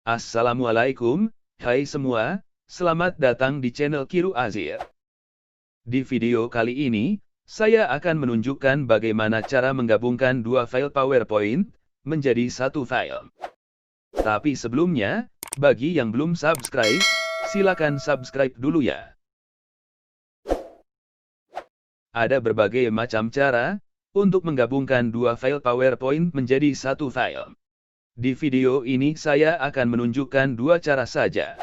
Assalamualaikum, hai semua, selamat datang di channel Kiru Azir. Di video kali ini, saya akan menunjukkan bagaimana cara menggabungkan dua file PowerPoint menjadi satu file. Tapi sebelumnya, bagi yang belum subscribe, silakan subscribe dulu ya. Ada berbagai macam cara untuk menggabungkan dua file PowerPoint menjadi satu file. Di video ini saya akan menunjukkan dua cara saja.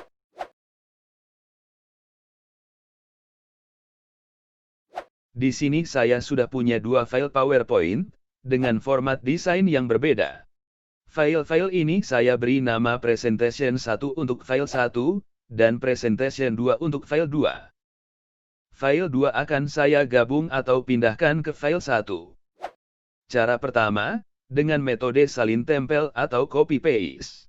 Di sini saya sudah punya dua file PowerPoint, dengan format desain yang berbeda. File-file ini saya beri nama Presentation 1 untuk file 1, dan Presentation 2 untuk file 2. File 2 akan saya gabung atau pindahkan ke file 1. Cara pertama, dengan metode salin tempel atau copy paste.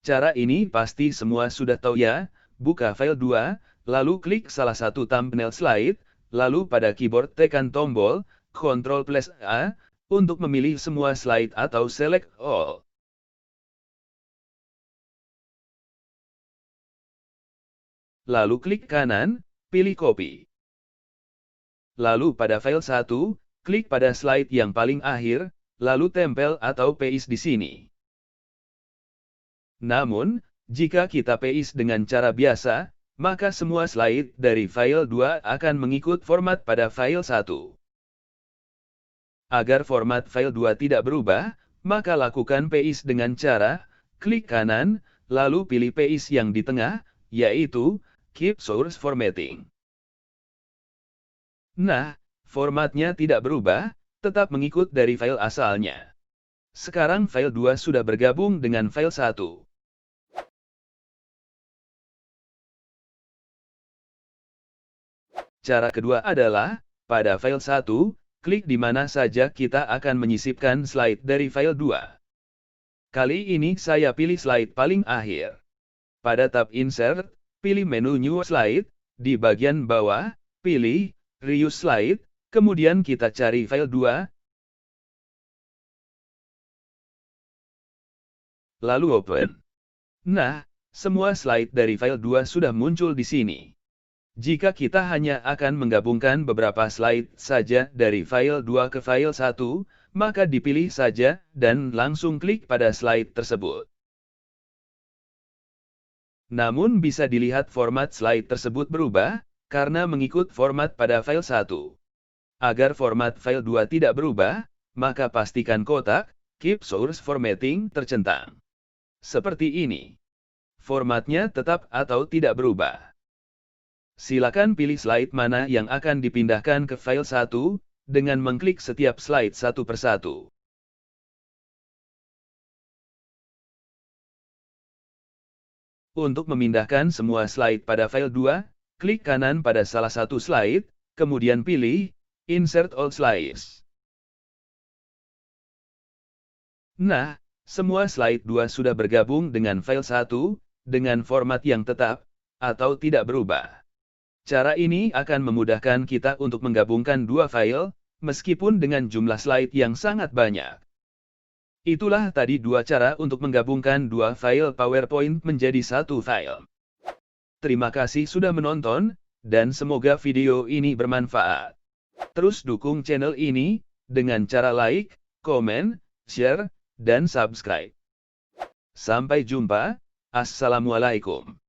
Cara ini pasti semua sudah tahu ya. Buka file 2, lalu klik salah satu thumbnail slide, lalu pada keyboard tekan tombol Ctrl+A untuk memilih semua slide atau select all. Lalu klik kanan, pilih copy. Lalu pada file 1, klik pada slide yang paling akhir, lalu tempel atau paste di sini. Namun, jika kita paste dengan cara biasa, maka semua slide dari file 2 akan mengikut format pada file 1. Agar format file 2 tidak berubah, maka lakukan paste dengan cara, klik kanan, lalu pilih paste yang di tengah, yaitu, Keep Source Formatting. Nah, formatnya tidak berubah, tetap mengikut dari file asalnya. Sekarang file 2 sudah bergabung dengan file 1. Cara kedua adalah, pada file 1, klik di mana saja kita akan menyisipkan slide dari file 2. Kali ini saya pilih slide paling akhir. Pada tab Insert, pilih menu New Slide, di bagian bawah, pilih Reuse Slide, kemudian kita cari file 2, lalu open. Nah, semua slide dari file 2 sudah muncul di sini. Jika kita hanya akan menggabungkan beberapa slide saja dari file 2 ke file 1, maka dipilih saja, dan langsung klik pada slide tersebut. Namun bisa dilihat format slide tersebut berubah, karena mengikut format pada file 1. Agar format file 2 tidak berubah, maka pastikan kotak Keep Source Formatting tercentang. Seperti ini. Formatnya tetap atau tidak berubah. Silakan pilih slide mana yang akan dipindahkan ke file 1, dengan mengklik setiap slide satu persatu. Untuk memindahkan semua slide pada file 2, klik kanan pada salah satu slide, kemudian pilih Insert All Slides. Nah, semua slide 2 sudah bergabung dengan file 1, dengan format yang tetap, atau tidak berubah. Cara ini akan memudahkan kita untuk menggabungkan dua file, meskipun dengan jumlah slide yang sangat banyak. Itulah tadi dua cara untuk menggabungkan dua file PowerPoint menjadi satu file. Terima kasih sudah menonton, dan semoga video ini bermanfaat. Terus dukung channel ini, dengan cara like, komen, share, dan subscribe. Sampai jumpa, Assalamualaikum.